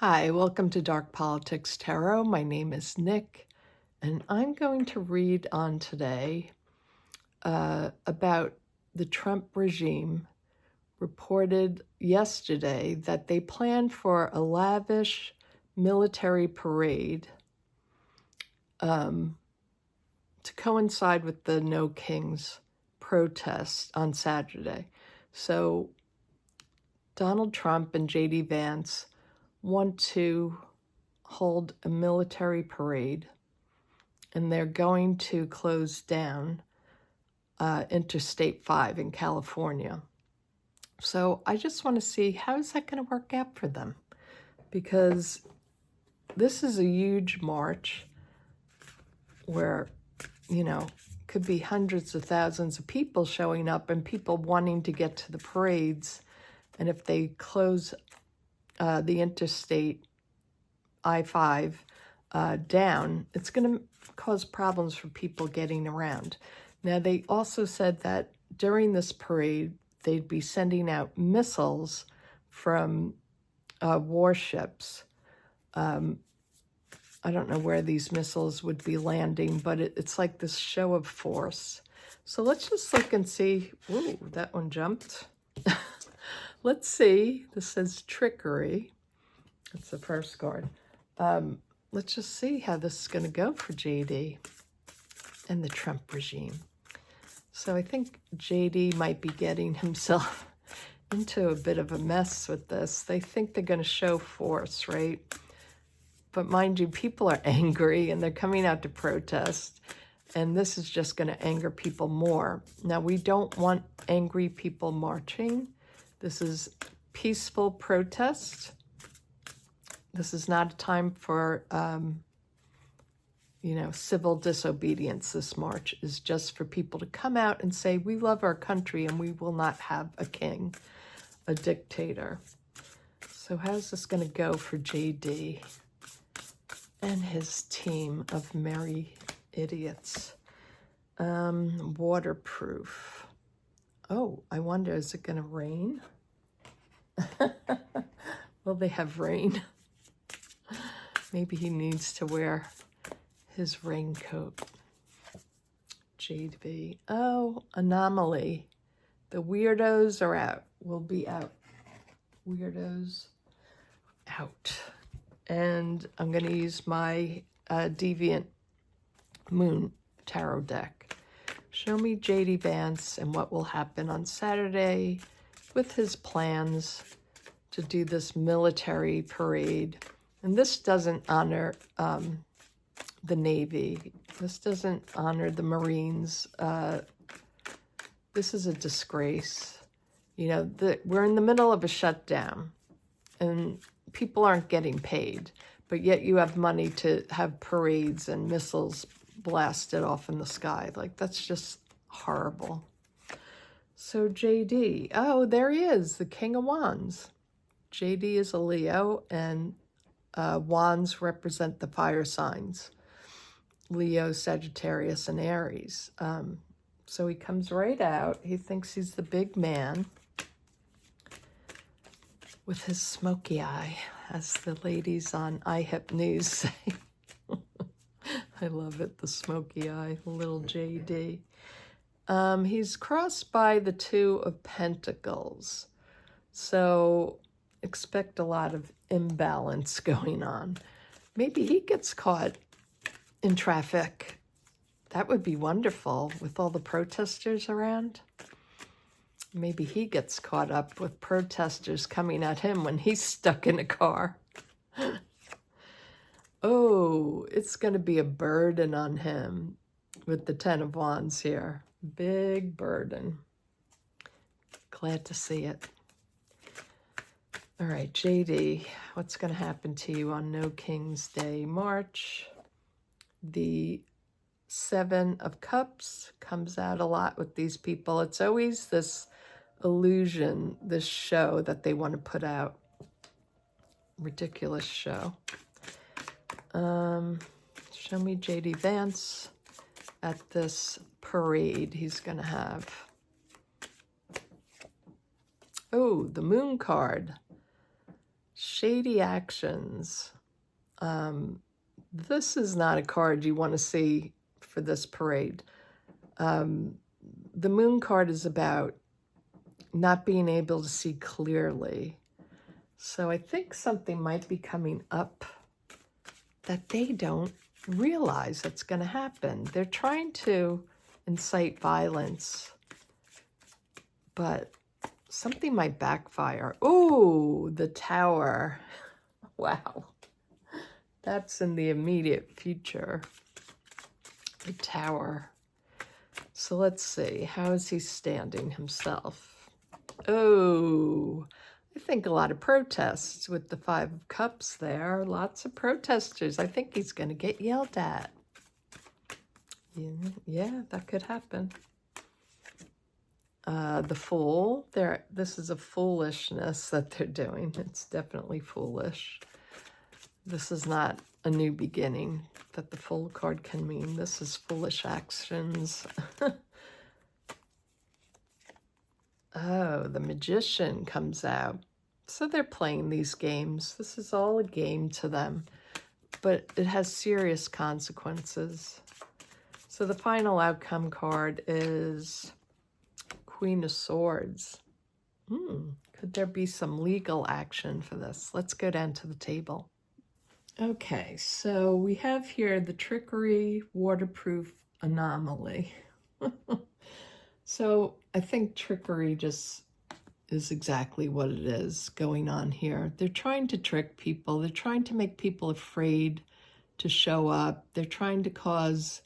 Hi, welcome to Dark Politics Tarot. My name is Nick, and I'm going to read on today about the Trump regime. Reported yesterday that they planned for a lavish military parade to coincide with the No Kings protest on Saturday. So Donald Trump and JD Vance want to hold a military parade, and they're going to close down Interstate 5 in California. So I just want to see how is that going to work out for them, because this is a huge march where, could be hundreds of thousands of people showing up and people wanting to get to the parades. And if they close the interstate I-5 down, it's going to cause problems for people getting around. Now, they also said that during this parade, they'd be sending out missiles from warships. I don't know where these missiles would be landing, but it's like this show of force. So let's just look and see. Ooh, that one jumped. Let's see. This says trickery. That's the first card. Let's just see how this is going to go for JD and the Trump regime. So I think JD might be getting himself into a bit of a mess with this. They think they're going to show force, right? But mind you, people are angry and they're coming out to protest, and this is just going to anger people more. Now, we don't want angry people marching. This is peaceful protest. This is not a time for, civil disobedience. This march is just for people to come out and say, we love our country and we will not have a king, a dictator. So how's this going to go for JD and his team of merry idiots? Waterproof. Oh, I wonder, is it going to rain? Will they have rain? Maybe he needs to wear his raincoat. JD. Oh, anomaly. The weirdos are out. Will be out. Weirdos out. And I'm going to use my Deviant Moon Tarot deck. Show me JD Vance and what will happen on Saturday with his plans to do this military parade. And this doesn't honor the Navy. This doesn't honor the Marines. This is a disgrace. We're in the middle of a shutdown, and people aren't getting paid, but yet you have money to have parades and missiles blasted off in the sky. Like, that's just horrible. So JD, oh, there he is, the King of Wands. JD is a Leo, and wands represent the fire signs: Leo, Sagittarius, and Aries. So he comes right out. He thinks he's the big man with his smoky eye, as the ladies on iHip News say. I love it, the smoky eye, little JD. He's crossed by the Two of Pentacles. So expect a lot of imbalance going on. Maybe he gets caught in traffic. That would be wonderful with all the protesters around. Maybe he gets caught up with protesters coming at him when he's stuck in a car. Oh, it's going to be a burden on him with the Ten of Wands here. Big burden. Glad to see it. All right, JD, what's going to happen to you on No King's Day, March? The Seven of Cups comes out a lot with these people. It's always this illusion, this show that they want to put out. Ridiculous show. Show me JD Vance at this parade he's going to have. Oh, the Moon card. Shady actions. This is not a card you want to see for this parade. The moon card is about not being able to see clearly. So I think something might be coming up that they don't realize that's going to happen. They're trying to incite violence, but something might backfire. Ooh, the Tower. Wow. That's in the immediate future. The Tower. So let's see. How is he standing himself? Oh, I think a lot of protests with the Five of Cups there. Lots of protesters. I think he's going to get yelled at. Yeah, that could happen. The Fool. This is a foolishness that they're doing. It's definitely foolish. This is not a new beginning that the Fool card can mean. This is foolish actions. Oh, the Magician comes out. So they're playing these games. This is all a game to them, but it has serious consequences. So the final outcome card is Queen of Swords. Could there be some legal action for this? Let's go down to the table. Okay, so we have here the Trickery Waterproof Anomaly. So I think trickery just is exactly what it is going on here. They're trying to trick people. They're trying to make people afraid to show up. They're trying to cause,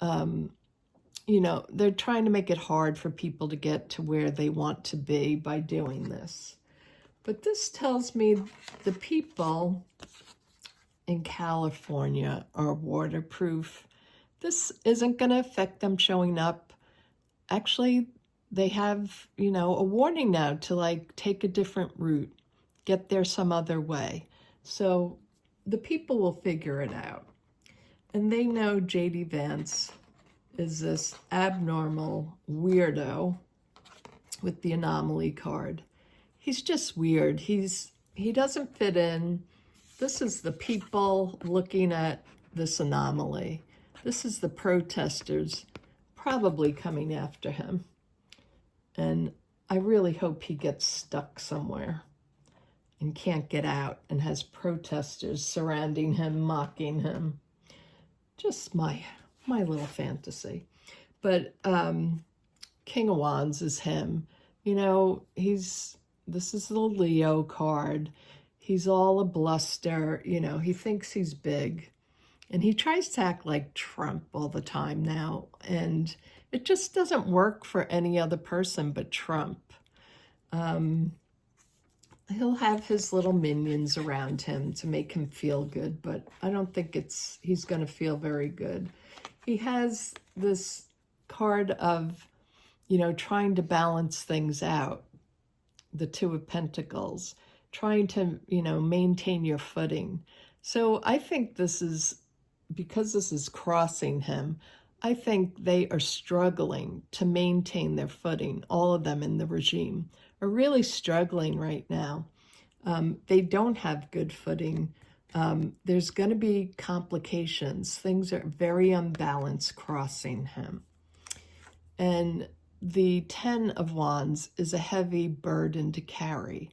they're trying to make it hard for people to get to where they want to be by doing this. But this tells me the people in California are waterproof. This isn't going to affect them showing up. Actually, they have, a warning now to take a different route, get there some other way. So the people will figure it out. And they know JD Vance is this abnormal weirdo with the anomaly card. He's just weird. He doesn't fit in. This is the people looking at this anomaly. This is the protesters probably coming after him. And I really hope he gets stuck somewhere and can't get out and has protesters surrounding him, mocking him. Just my little fantasy. But King of Wands is him. This is the Leo card. He's all a bluster. He thinks he's big. And he tries to act like Trump all the time now. And it just doesn't work for any other person but Trump. He'll have his little minions around him to make him feel good, but I don't think he's going to feel very good. He has this card of, trying to balance things out. The Two of Pentacles, trying to, maintain your footing. So I think because this is crossing him, I think they are struggling to maintain their footing. All of them in the regime are really struggling right now. They don't have good footing. There's going to be complications. Things are very unbalanced crossing him. And the Ten of Wands is a heavy burden to carry.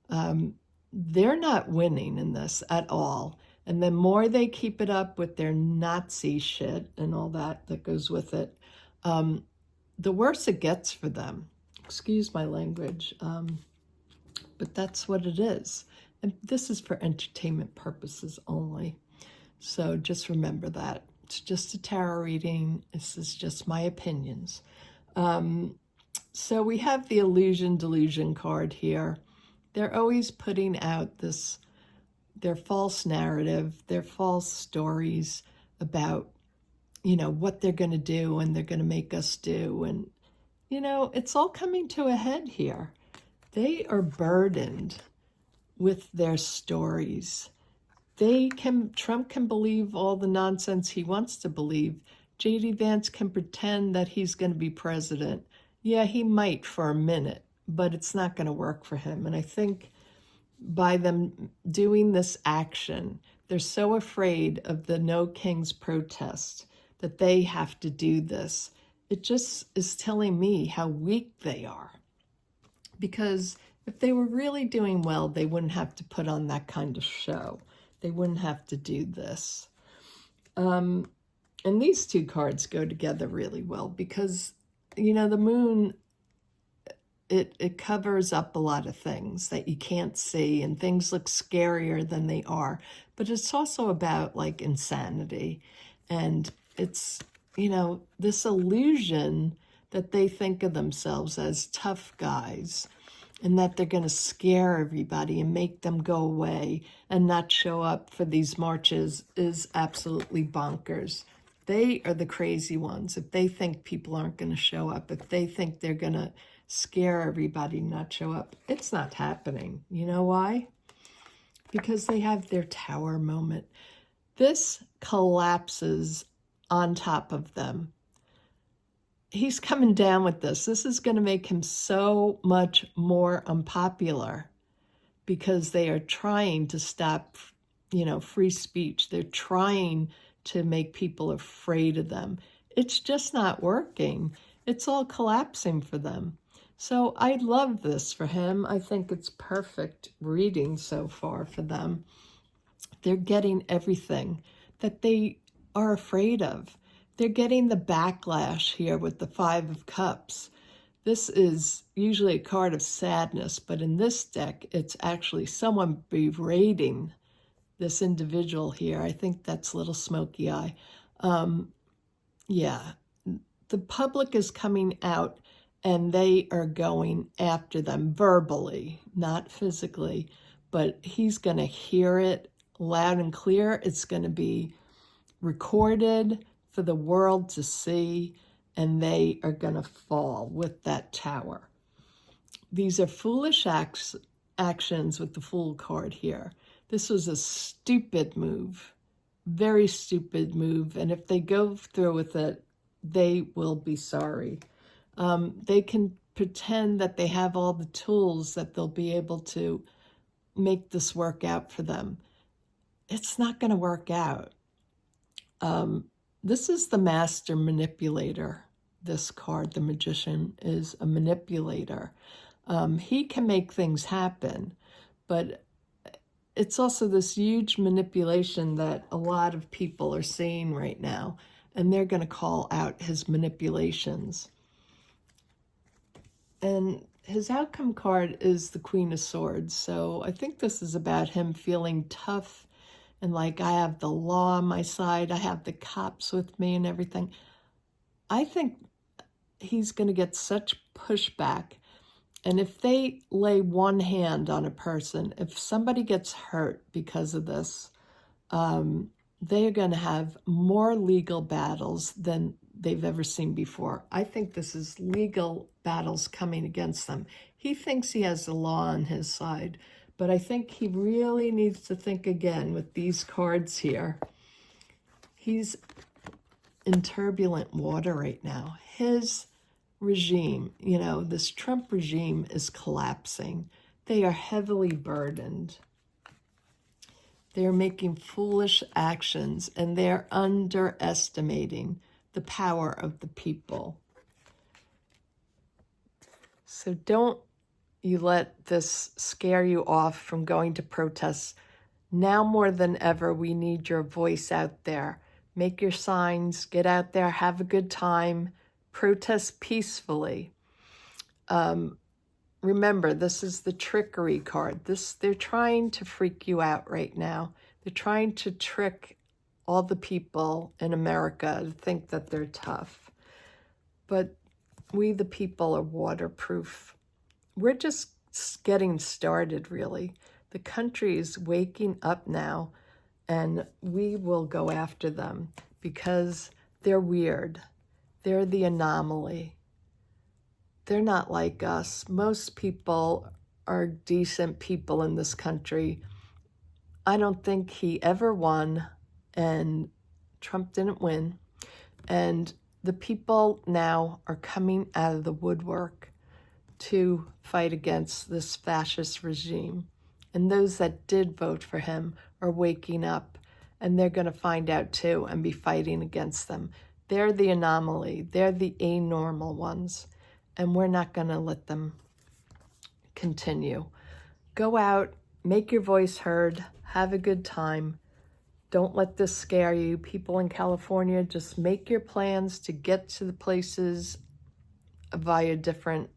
They're not winning in this at all. And the more they keep it up with their Nazi shit and all that goes with it, the worse it gets for them. Excuse my language, but that's what it is. And this is for entertainment purposes only. So just remember that. It's just a tarot reading. This is just my opinions. So we have the illusion delusion card here. They're always putting out their false narrative, their false stories about, what they're going to do and they're going to make us do. And, it's all coming to a head here. They are burdened with their stories. Trump can believe all the nonsense he wants to believe. JD Vance can pretend that he's going to be president. Yeah, he might for a minute, but it's not going to work for him. And I think by them doing this action. They're so afraid of the No Kings protest that they have to do this. It just is telling me how weak they are. Because if they were really doing well, they wouldn't have to put on that kind of show. They wouldn't have to do this. And these two cards go together really well because, you know, the moon, it covers up a lot of things that you can't see, and things look scarier than they are. But it's also about like insanity. And it's, you know, this illusion that they think of themselves as tough guys and that they're going to scare everybody and make them go away and not show up for these marches is absolutely bonkers. They are the crazy ones. If they think people aren't going to show up, if they think they're going to scare everybody, not show up, it's not happening. You know why? Because they have their tower moment. This collapses on top of them. He's coming down with this. This is going to make him so much more unpopular because they are trying to stop, you know, free speech. They're trying to make people afraid of them. It's just not working. It's all collapsing for them. So I love this for him. I think it's perfect reading so far for them. They're getting everything that they are afraid of. They're getting the backlash here with the Five of Cups. This is usually a card of sadness, but in this deck, it's actually someone berating this individual here. I think that's Little Smoky Eye. Yeah, the public is coming out and they are going after them verbally, not physically, but he's going to hear it loud and clear. It's going to be recorded for the world to see, and they are going to fall with that tower. These are foolish actions with the Fool card here. This was a stupid move, very stupid move, and if they go through with it, they will be sorry. They can pretend that they have all the tools that they'll be able to make this work out for them. It's not going to work out. This is the master manipulator. This card, the Magician, is a manipulator. He can make things happen, but it's also this huge manipulation that a lot of people are seeing right now, and they're going to call out his manipulations. And his outcome card is the Queen of Swords, so I think this is about him feeling tough and like, I have the law on my side, I have the cops with me and everything. I think he's going to get such pushback. And if they lay one hand on a person, if somebody gets hurt because of this, they are going to have more legal battles than they've ever seen before. I think this is legal battles coming against them. He thinks he has the law on his side, but I think he really needs to think again with these cards here. He's in turbulent water right now. His regime, you know, this Trump regime is collapsing. They are heavily burdened. They're making foolish actions, and they're underestimating the power of the people. So don't you let this scare you off from going to protests. Now more than ever, we need your voice out there. Make your signs, get out there, have a good time, protest peacefully. Remember, this is the trickery card. They're trying to freak you out right now. They're trying to trick all the people in America to think that they're tough. But we, the people, are waterproof. We're just getting started, really. The country is waking up now, and we will go after them because they're weird. They're the anomaly. They're not like us. Most people are decent people in this country. I don't think he ever won, and Trump didn't win. And the people now are coming out of the woodwork to fight against this fascist regime. And those that did vote for him are waking up, and they're going to find out too and be fighting against them. They're the anomaly. They're the anormal ones, and we're not going to let them continue. Go out, make your voice heard, have a good time. Don't let this scare you. People in California, just make your plans to get to the places via different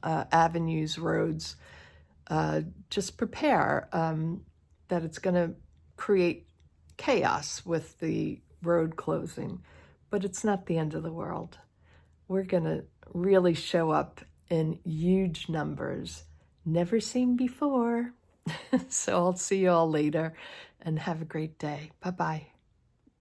avenues, roads. Just prepare that it's going to create chaos with the road closing, but it's not the end of the world. We're going to really show up in huge numbers, never seen before. So I'll see you all later and have a great day. Bye-bye.